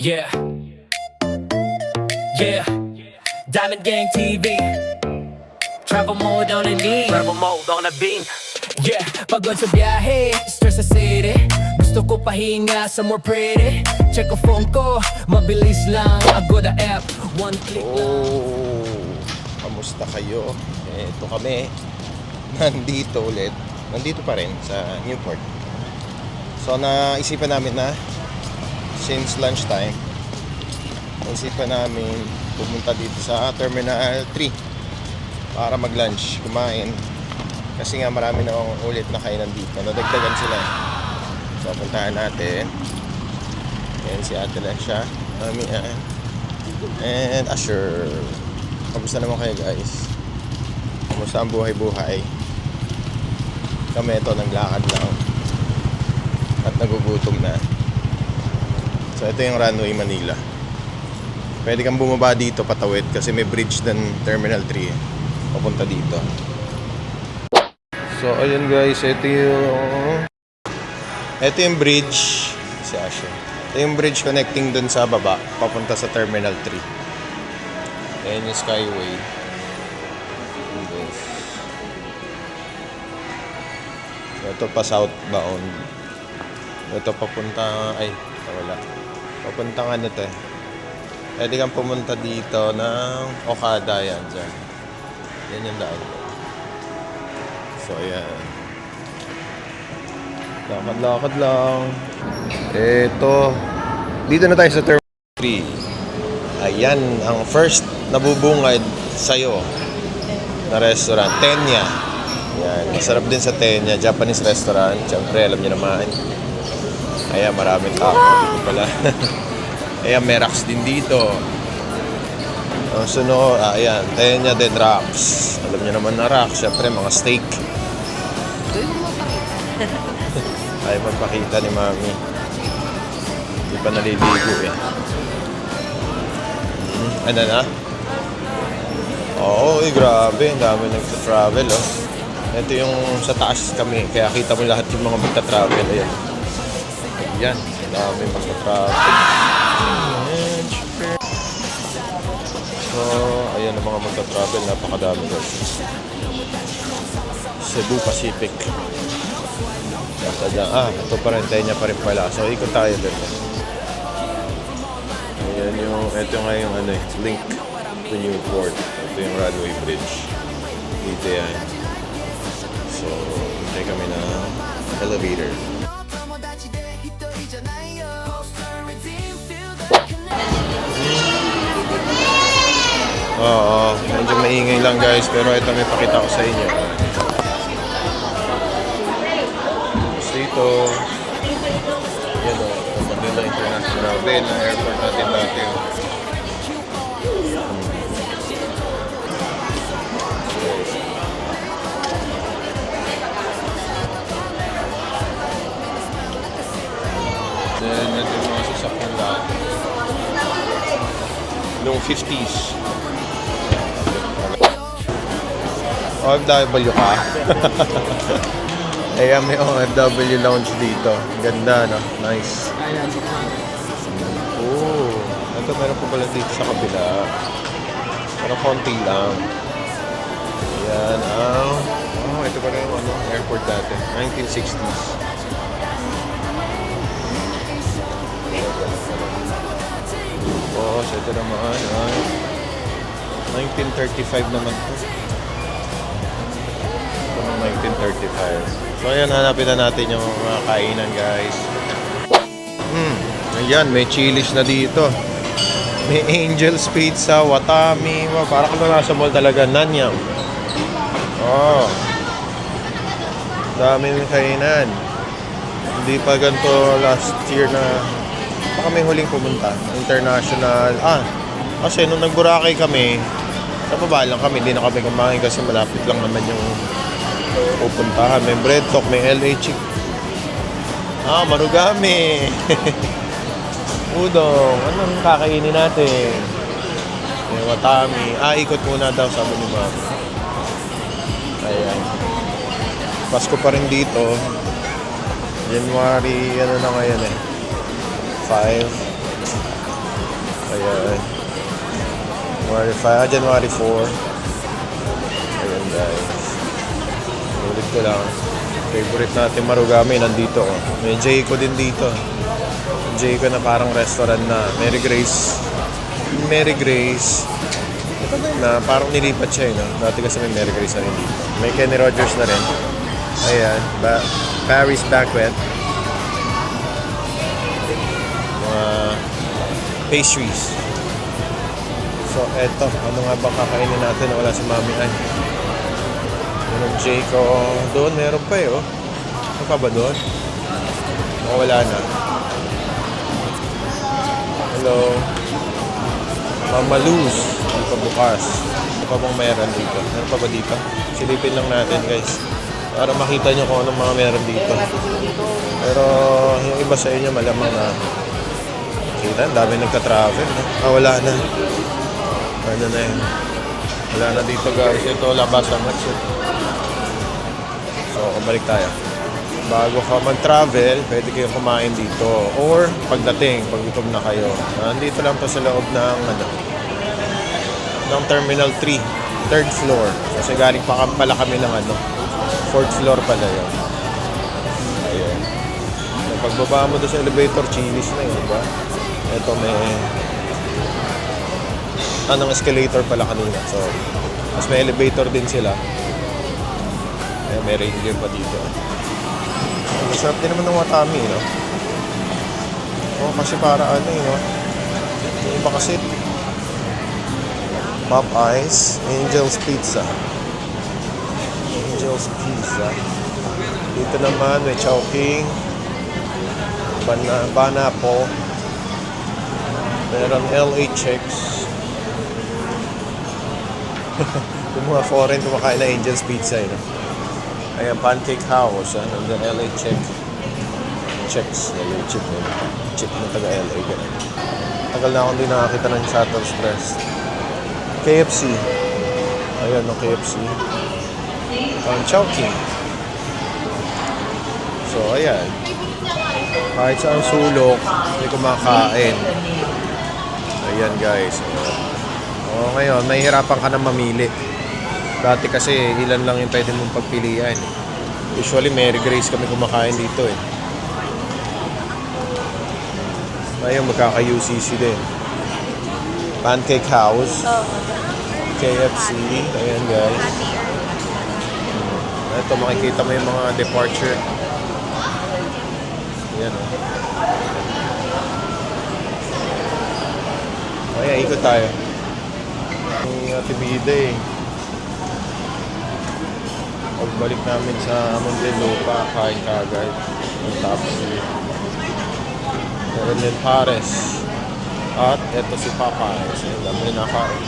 Yeah, yeah. Diamond Gang TV. Travel mode on the beam. Travel mode on the beam. Yeah, pagod sa biyahe, stress sa city. Gusto ko pahinga somewhere pretty. Check ko phone ko, mabilis lang. Agoda app, one click lang. Kamusta kayo? Ito kami. Nandito ulit. Nandito pa rin sa Newport. So naisipan namin na since lunchtime, naisipan namin pumunta dito sa Terminal 3 para mag-lunch, kumain. Kasi nga marami na ulit na kainan dito. Nadagdagan sila. So puntahan natin. Ayan si Ate Lansha, Mami Ann, and Asher. Kamusta naman kayo guys? Kamusta ang buhay-buhay? Kami ito naglakad lang at nagugutom na. So ito yung Runway Manila. Pwede kang bumaba dito patawid kasi may bridge ng Terminal 3 papunta dito. So ayun guys, ito yung bridge. Si Asher. Ito yung bridge connecting dun sa baba papunta sa Terminal 3. Ayan yung Skyway. So ito pa southbound. Ito papunta, ay wala. Papuntang ano to eh. Pwede kang pumunta dito ng Okada, yan dyan. Yan yung daan. So ayan. Lakad-lakad lang. Ito. Dito na tayo sa Terminal 3. Ayan, ang first nabubungad sa'yo na restaurant. Tenya. Ayan, masarap din sa Tenya. Japanese restaurant. Siyempre, alam niyo naman. Ayan, maraming tao. Dito pala. Ayan, may rocks din dito. Ang sunod, ayan, Tenya din rocks. Alam niyo naman na rocks. Siyempre, mga steak. Ay, magpakita ni Mami. Hindi pa naliligo eh. Ano na? Oo, grabe. Ang dami nagta-travel, oh. Ito yung sa taas kami. Kaya kita mo lahat yung mga magta-travel. Ayan. Ayan. Ang dami magta-travel. So, ayan ang mga magta-travel. Napakadami guys. Cebu Pacific. Ito pa rin. Tenya pa rin pala. So, ikot tayo din. Ayan yung, ito nga yung ano, link to Newport. Ito yung Runway Bridge. Dito yan. So, hintay kami na elevator. Oo, medyo maingay lang guys, pero ito may pakita ko sa inyo. Dito. Yan o, Manila International Bay na airport natin dati. Then, ito yung mga sasakyan dati. Noong 50s. OFW ka? Ayan, may OFW lounge dito. Ganda, no? Nice. Oh, ito meron po pala dito sa kabila. Pero konti lang. Ayan, ito pala yung ano, airport dati. 1960s. So ito naman ay 1935 naman ito. Ito ng 1935. So ayan, hanapin na natin yung mga kainan guys. Ayan, may Chili's na dito. May Angel's Pizza, Watami. Para kung nasa mall talaga, Nanyang. Oh, daming kainan. Hindi pa ganito last year na kami huling pumunta, international. Kasi nung nag-Boracay kami, sa baba lang kami, hindi na kami kumain kasi malapit lang naman yung pupuntahan. May bread talk, may LA chick. Marugami. Udong, anong kakainin natin? May Watami. Ikot muna daw, sabi ni Mami. Ayan. Pasko pa rin dito. January, ano na ngayon eh. 5. January 4. Ayan guys. Ulit ko lang. Favorite natin Marugame, nandito. Oh. May Jayco din dito. Jayco na parang restaurant na. Mary Grace. Na parang nilipat siya no? Dati kasi may Mary Grace na rin dito. May Kenny Rogers na rin. Ayan. Paris Banquet. Mga pastries. So, eto. Ano nga ba kakainin natin na wala si Mami Ann? Meron Jayco. Doon, meron pa eh, oh. Ano pa ba doon? O, wala na. Hello. Mama Luz. Hindi pa bukas. Ano pa bang meron dito? Meron pa ba dito? Silipin lang natin, guys. Para makita nyo kung anong mga meron dito. Pero, yung iba sa inyo, malamang na kita, dami nagka-travel. No? Wala na. Ano na yun? Wala na dito, guys. Ito, labas ang exit. So, balik tayo. Bago ka mag-travel, pwede kayo kumain dito. Or, pagdating, pag gutom na kayo. Nandito lang to sa loob ng, ng Terminal 3. Third floor. Kasi galing pa pala kami ng fourth floor pala yun. Ayun. So, pagbaba mo doon sa elevator, chinis na yun, diba? Ito may anong escalator pala kanina. So, mas may elevator din sila. Kaya may reindeer pa dito. Masarap din naman ng watami, no? Kasi para no? Yung iba kasi Popeyes, Angel's Pizza. Dito naman may Chowking, Banapo. Meron LA Chicks. Yung mga foreign kumakain na Angel's Pizza, no? Ayan, Pancake House, nandun LA Chicks, LA Chick, Chick na taga LA, ganun. Tagal na akong din nakakita ng Shuttle Express. KFC. Ayan, no, KFC. Chowking. So, ayan. Kahit saan sulok, may kumakain. Ayan, guys. Ngayon, mahihirapan ka na mamili. Dati kasi, ilan lang yung pwede mong pagpilian. Usually, Mary Grace kami kumakain dito eh. Ngayon, magkaka-UCC din. Pancake House. KFC. Ayan, guys. Ito, makikita mo yung mga departure. Ayan, oh. Ayan, ikot tayo. Yung Atibida eh. Pagbalik namin sa Muntinlupa, kain kagad. Ang tapos meron din Pares. At eto si Popeyes. Ayan, dami na nakain.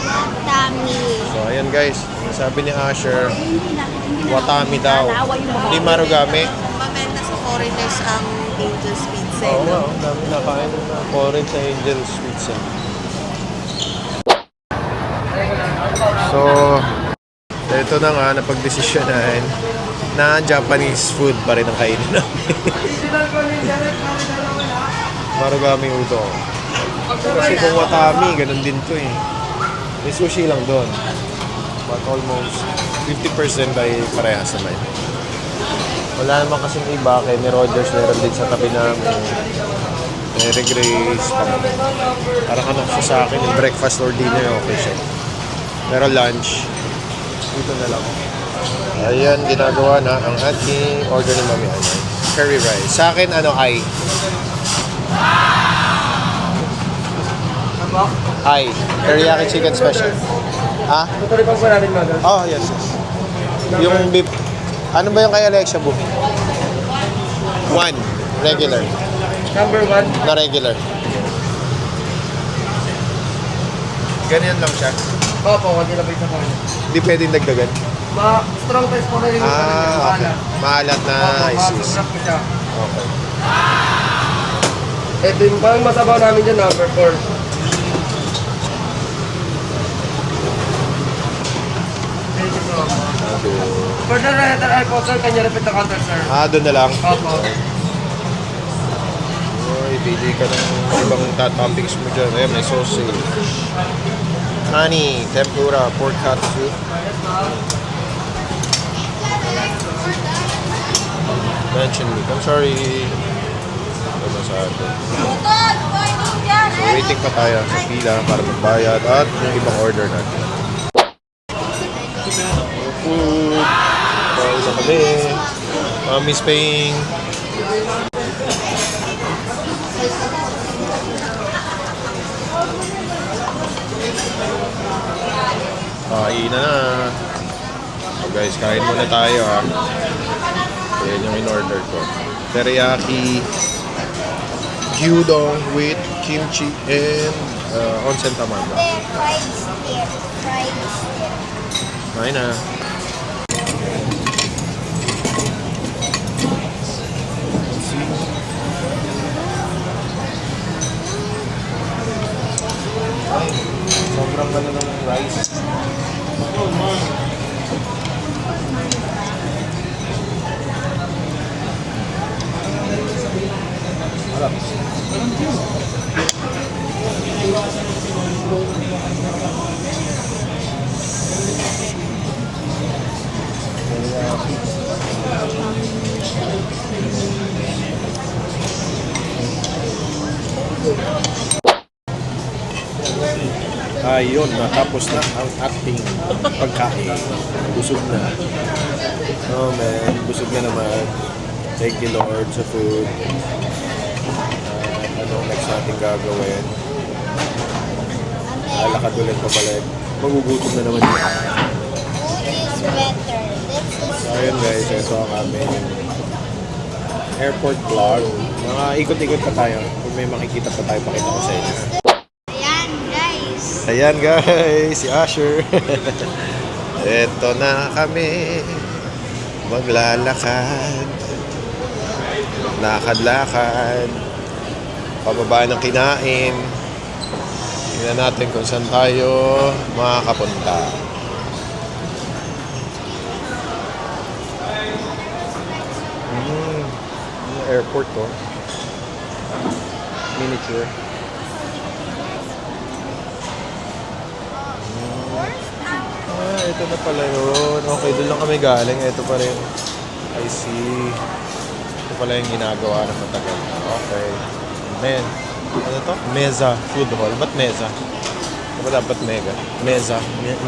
Dami. So, ayan guys. Sabi ni Asher, watami daw. Hindi Marugame. Mabenta sa foreigners ang Angel's Pizza. Oo nga, dami nakain na foreign sa Angel's Pizza. So, ito na nga, napagdesisyonan na Japanese food pa rin ang kainin namin. Marugame udon. Kasi kung watami, ganun din to eh. May sushi lang doon. But almost 50% ay parehas naman. Wala naman kasing iba. Kay ni Rogers meron din sa tabi namin. Mary Grace. Parang ano siya sa akin, yung breakfast or dinner, okay siya. Pero lunch, dito na lang. Ayan, ginagawa na ang ating order ni Mami Ann. Curry rice. Sa akin, ay? Hi, teriyaki chicken special. Ha? Tutuloy pa po natin mga Oh, yes. Yung beef. Ano ba yung kay Alexia Book? 1. Regular. Number 1. Na regular. Ganyan lang siya. Opo, wag nila ba isa po. Hindi pwedeng dagdagan. Strong taste po na rin. Okay. Maalat na isis. Masarap po siya. Okay. Ito yung pang masabaw namin dyan, number 4. For the letter I po, sir, can you repeat the counter, sir? Doon na lang. Opo. Pili ka ng ibang toppings mo dyan. Ayan, may sausage. Honey, tempura, pork katsu. Mention meat. I'm sorry. Ano sa atin? So, waiting pa tayo sa pila para magbayad at yung ibang order natin. Food. Kain na kami. Mommy's paying. Kain na. So guys, kain muna tayo ha. Yan yung in-order ko. Teriyaki, gyudon with kimchi and onsen tamago. Fried steak. Fried steak. Kain na. Ay, sobrang ganda ng rice. Harap. Ayun, natapos na ang ating pagkain. Busog na. Oh man, busog na naman. Thank you Lord sa food. Anong next natin gagawin? Lalakad ulit pabalik. Magugutom na naman yun. Food is better. So ayun guys, ito ang aming airport vlog. Mga ikot-ikot pa tayo. Kung may makikita pa tayo, pakita ko sa inyo. Ayan, guys. Ayan guys, si Asher. Ito na kami. Maglalakad. Lakad-lakad. Pababa ng kinain. Tingnan natin kung saan tayo makakapunta. Yung airport to. Miniature. Ito na pala yun. Okay, doon lang kami galing. Ito pa rin. I see. Ito pala yung ginagawa ng matagal. Okay. Man. Ano to? Meza Food Hall. Ba't Meza? Ano ba dapat Mega? Meza.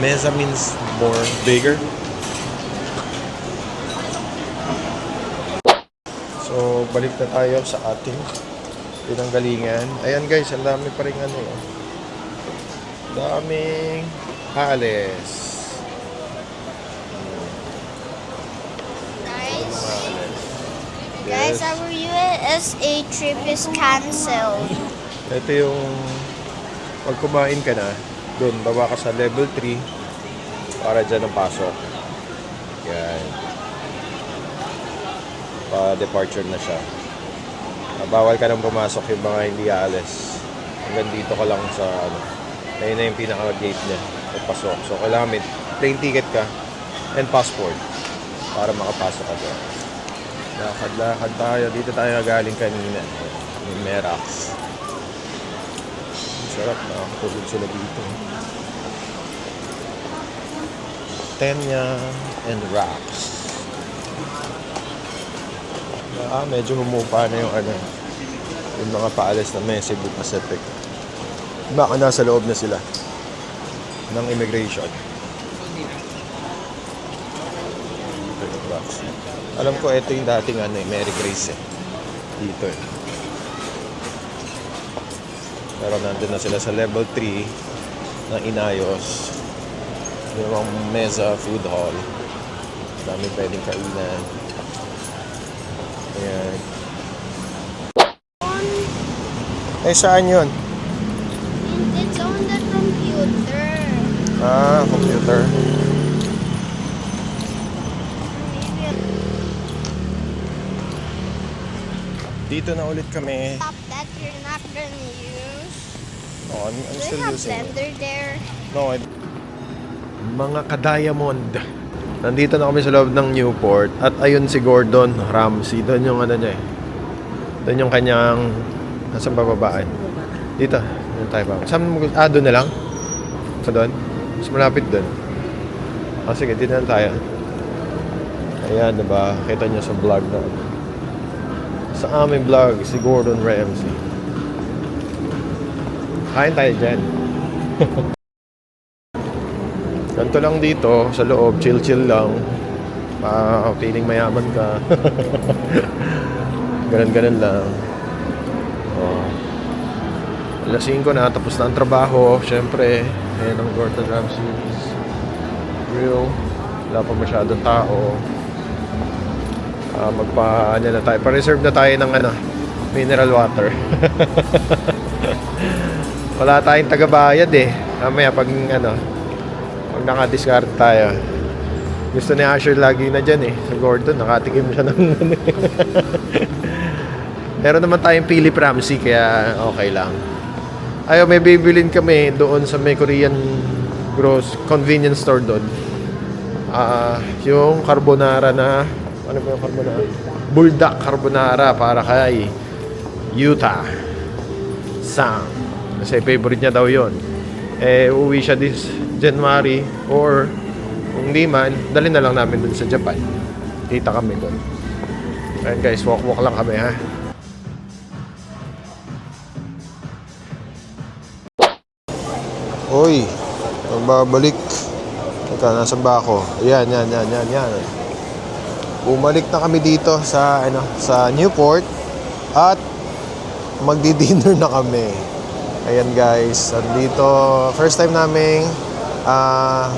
Meza means more bigger. So, balik na tayo sa ating pinanggalingan. Ayan guys, ang dami pa rin ano. Daming halis. Guys, our USA trip is canceled. Ito yung pag kumain ka na, doon, baba ka sa level 3 para dyan ang pasok. Yan. Pa-departure na siya. Bawal ka nang pumasok yung mga hindi aalis. Hanggang dito ka lang sa ano. Ayun na yung pinaka-gate niya. Pagpasok. So, kailangan may plane ticket ka and passport para makapasok ka doon. Lakad-lakad tayo. Dito tayo galing kanina. Yung Merax. Sarap, nakakatulog sila dito. Tenya and Rax. Medyo humupa na yung ano, yung mga paalis na may Cebu Pacific. Baka nasa loob na sila ng immigration. Rax. Alam ko ito yung dating ano, Mary Grace dito eh. Pero nandun na sila sa level 3 ng Inayos. Yung Meza Food Hall. Dami pwedeng kainan. Ayan. Eh, saan yun? It's on the computer. Ah, computer. Dito na ulit kami. Stop that you're not gonna use. Oh, I'm Do still you have using it. blender there? No, mga ka-diamond. Nandito na kami sa loob ng Newport. At ayun si Gordon Ramsay. Doon yung ano niya eh. Doon yung kanyang... Nasaan bababaan? Dito. Doon tayo ba? Saan mo gusto? Ah, doon na lang? Sa doon? Mas malapit doon. Sige, dito na tayo. Ayan, diba? Kita nyo sa vlog na. Sa aming vlog, si Gordon Ramsay. Kain tayo dyan. Ganito lang dito, sa loob, chill-chill lang. Feeling mayaman ka. Ganun-ganun lang. Oh. Alas 5 na, tapos na ang trabaho. Siyempre, ayan ang Gordon Ramsay's grill. Wala pa masyadong tao. Ano na tayo. Pa-reserve na tayo ng mineral water. Wala tayong tagabayad eh. Mamaya pag naka-discard tayo. Gusto ni Asher lagi na dyan eh. Sa Gordon, nakatikim siya ng Meron naman tayong Philip Ramsay, kaya okay lang. Ayaw, may bibilin kami doon sa may Korean convenience store doon. Yung carbonara na, ano ba yung carbonara? Buldak carbonara para kay Utah Sam. Kasi favorite niya daw yon. Uuwi siya this January, or kung di man, dali na lang namin dun sa Japan. Kita kami doon. Ayan guys, walk-walk lang kami ha. Uy, magbabalik. Teka, nasan ba ako? Ayan, yan. Bumalik na kami dito sa Newport at magdi-dinner na kami. Ayan guys, dito first time naming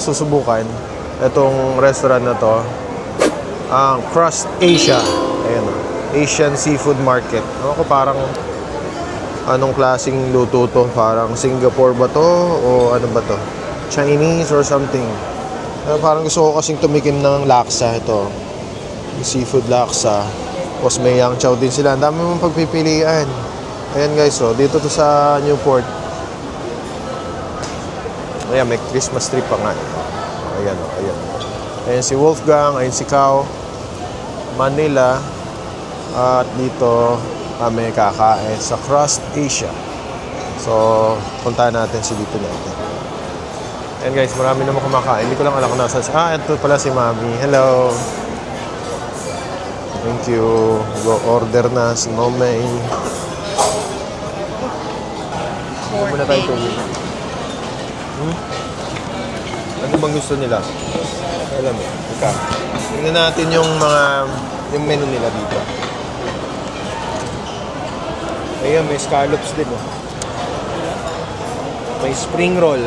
susubukan itong restaurant na to. Ang Crust Asia. Ayan, Asian Seafood Market. Ako parang anong klaseng luto to? Parang Singapore ba to? O ano ba to? Chinese or something. Parang gusto ko kasing tumikim ng laksa ito. Yung seafood laksa. Tapos may yang chow din sila. Ang dami mong pagpipilian. Ayan guys, dito to sa Newport. Ayan, may Christmas tree pa nga. Ayan. Ayan si Wolfgang, ayan si Kao. Manila. At dito kami kakain sa Crust Asia. So, puntahan natin si dito natin. Ayan guys, marami naman kumakain. Hindi ko lang alam kung nasa. Ito pala si Mami. Hello. Thank you. Go order na si Momay. Hindi muna tayo tubig. Ano bang gusto nila? Alam mo. Ika. Tingnan natin yung menu nila dito. Ayan, may scallops din oh. May spring roll.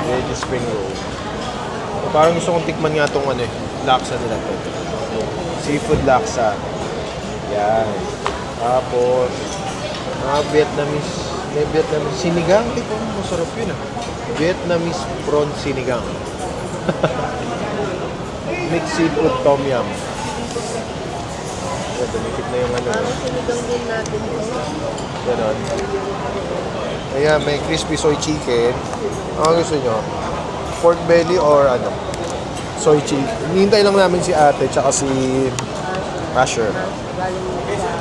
Veggie spring roll. Parang gusto kong tikman nga itong laksa nila to. Seafood laksa. Yan. Tapos, Vietnamese. May Vietnamese sinigang. Tipo, masarap yun ah. Vietnamese prawn sinigang. Mixed seafood tom yum. Dumikit na yung Parang sinigang din natin to. Ganon. Ayan, may crispy soy chicken. Ano gusto nyo? Pork belly or soy chicken. Hinihintay lang namin si ate tsaka si Asher.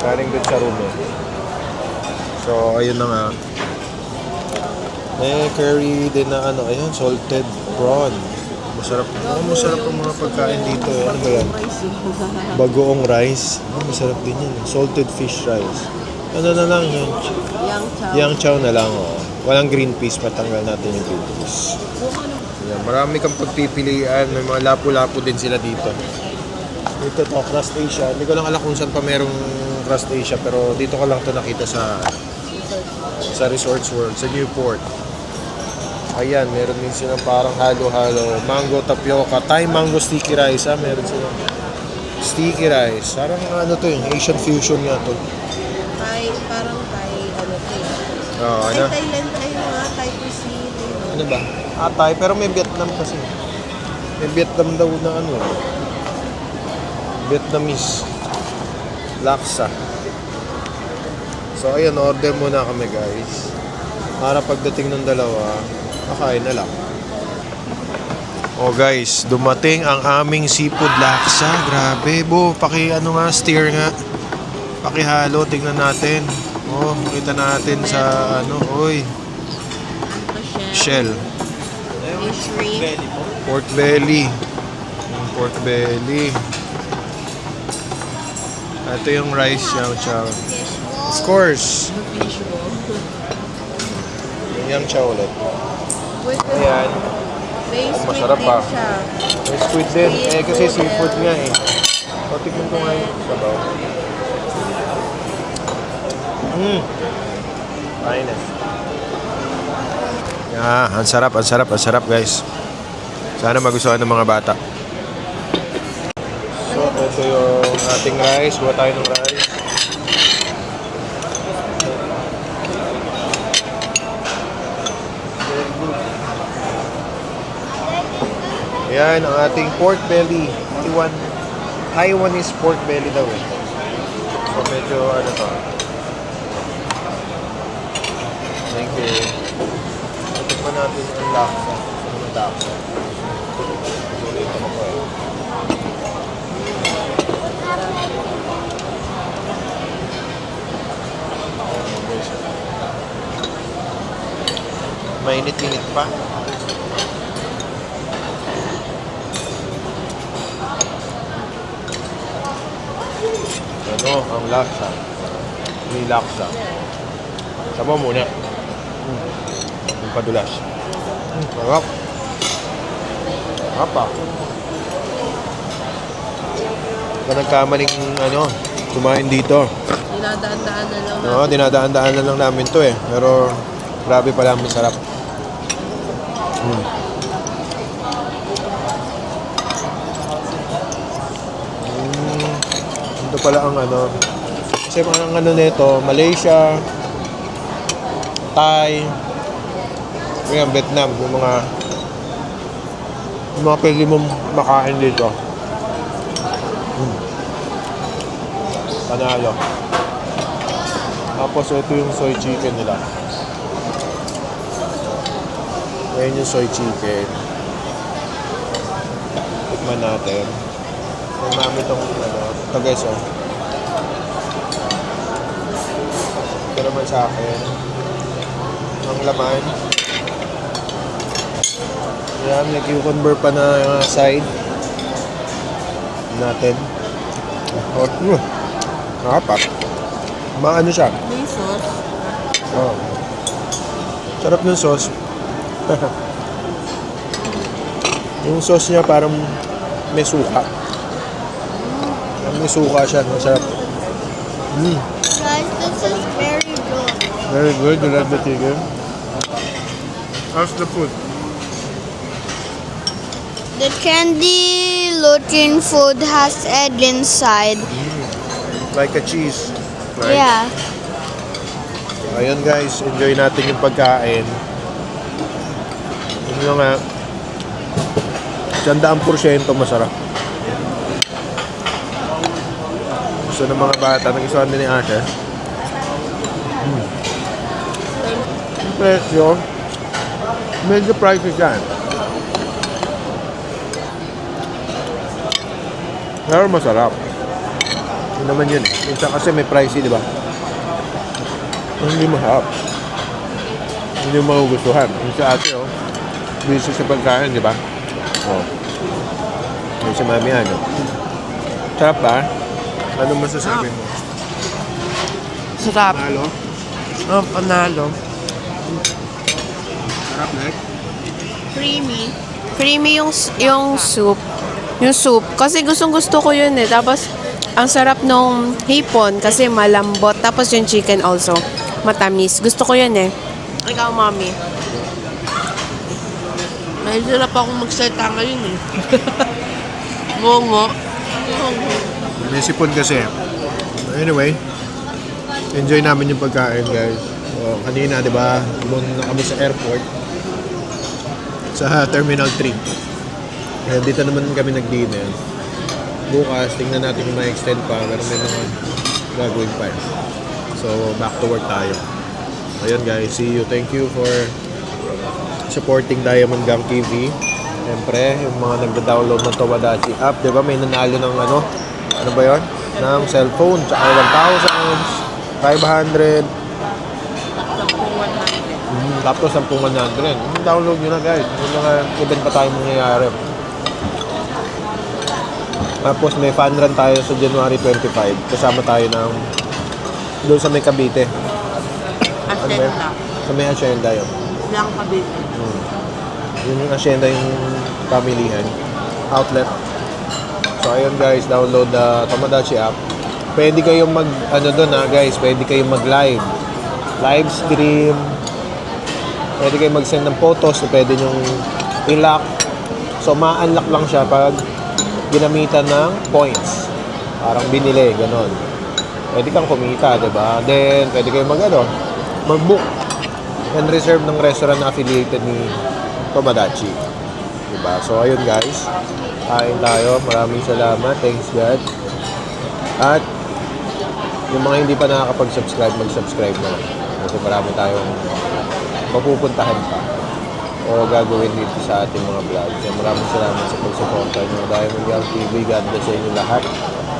Galing doon sa room eh. So, ayun na nga. May curry din na ayun, salted prawn. Masarap. Masarap ang mga pagkain dito. Ano ba yan? Bagoong rice. Masarap din yan. Salted fish rice. Ano na lang yan? Yang chow na lang. Walang green peas. Patanggal natin yung green peas. Yan. Marami kang pagpipilian. May mga lapu-lapu din sila dito. Dito to, Crust Asia. Hindi ko lang alam kung saan pa merong Crust Asia. Pero dito ko lang to nakita sa Resorts World. Sa Newport. Ayan, meron din silang parang halo-halo. Mango tapioca. Thai mango sticky rice. Meron silang sticky rice. Parang to yung Asian fusion nga to. Parang Thai, to. Oo, Ay, Thailand, Thai cuisine. Ano ba? Thai, pero may Vietnam kasi. May Vietnam daw na Vietnamese laksa. So, ayun, order muna kami guys. Para pagdating ng dalawa, kakain na lang. Oh guys, dumating ang aming seafood laksa. Grabe, steer nga. Pakihalo, tingnan natin. Oh, makita natin sa shell. Yung shrimp. Pork belly. Yung pork belly. Ito yung rice chow chow. Of course. Yung chow ulit. Ayan. May squid Masarap din pa. siya. May squid din. Eh kasi seafood nga eh. So, tignan ko nga yung sabaw. Finest. Yeah, ang sarap guys. Sana magustuhan ng mga bata. So, ito yung ating rice. Buha tayo ng rice. Yan ang ating pork belly. Taiwanese pork belly daw eh. So medyo ano to. Thank you. Tikman natin ang laksa. Ano ang laksa? Sulit ako po eh. Mainit-init pa. Ano ang laksa? May laksa. Sabaw muna. Yung padulas. Sarap. Sarap pa. Ka nagkamaling kumain dito. Dinadaan-daan na lang. Oo, dinadaan-daan na lang namin to eh. Pero grabe pala ang masarap. Ito pala ang kasi ang nito, Malaysia, Thai, yung Vietnam, yung mga pwede mong makain dito. Panalo. Tapos ito yung soy chicken nila. Ayan yung soy chicken. Tikman natin. May mami itong ito guys ito naman sa akin ang laman. Ayan, may cucumber pa na side natin. Nakapak. Maano siya? May sauce. Oh. Sarap ng sauce. Yung sauce niya parang may suka. May suka siya. Masarap. Guys, this is very good. Very good. You love the chicken. How's the food? The candy looking food has egg inside. Like a cheese. Right? Yeah. Ayun guys, enjoy natin yung pagkain. Yun nga, 100% masarap. Gusto ng mga bata, nag-isuhan din ni Asha. Yung presyo, medyo pricey siya. Pero masarap. Yun naman yun. Minsan kasi may pricey, di ba? Hindi masarap. Hindi mo magugustuhan. Yung sa ate, busy sa pagkain, di ba? Yung si mami, sarap ba? Ano masasabi mo? Sarap. Panalo? Oh, panalo. Sarap, Nek? Creamy. Creamy yung soup. Yung soup. Kasi gustong gusto ko yun eh. Tapos, ang sarap nung hipon kasi malambot. Tapos yung chicken also, matamis. Gusto ko yun eh. Ikaw, mami. May sarap akong magsalita ngayon eh. Ngongo. May sipon kasi. Anyway, enjoy namin yung pagkain, guys. So, kanina, di ba, pumunta kami sa airport. Sa Terminal 3. Kaya dito naman kami nag-dinner. Bukas, tingnan natin kung ma-extend pa. Pero may mga gagawin pa. So, back to work tayo. Ayun guys, see you. Thank you for supporting Diamond Gang TV. Siyempre, yung mga nagda-download ng Tomodachi app, di ba? May nanalo ng ano ba yun? Ng cellphone. Tsaka 1,000, 500. Tapos 10,100. Download nyo na guys. May mga event pa tayo mangyayari. Tapos may fun run tayo sa January 25. Kasama tayo ng doon sa may Cavite. Ano ba yun? Sa may Hacienda yun. Lang Cavite. Yun yung Hacienda yung pamilihan. Outlet. So ayun guys, download the Tomodachi app. Pwede kayong mag, ano doon guys, pwede kayong mag live. Live stream. Pwede kayong mag-send ng photos na pwede nyong i-lock. So ma-unlock lang siya pag ginamitan ng points. Parang binili, ganon. Pwede kang kumita, diba? Then, pwede kayong mag-book and reserve ng restaurant na affiliated ni Tomodachi. Diba? So, ayun guys. Kain tayo. Maraming salamat. Thanks God. At yung mga hindi pa nakakapag-subscribe, mag-subscribe na. Kasi marami tayong mapupuntahan pa o gagawin dito sa ating mga vlog. So, maraming salamat sa pag-suporta nyo. Diamond Gang TV, God bless sa inyo lahat.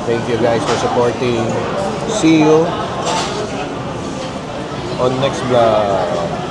Thank you guys for supporting. See you on next vlog.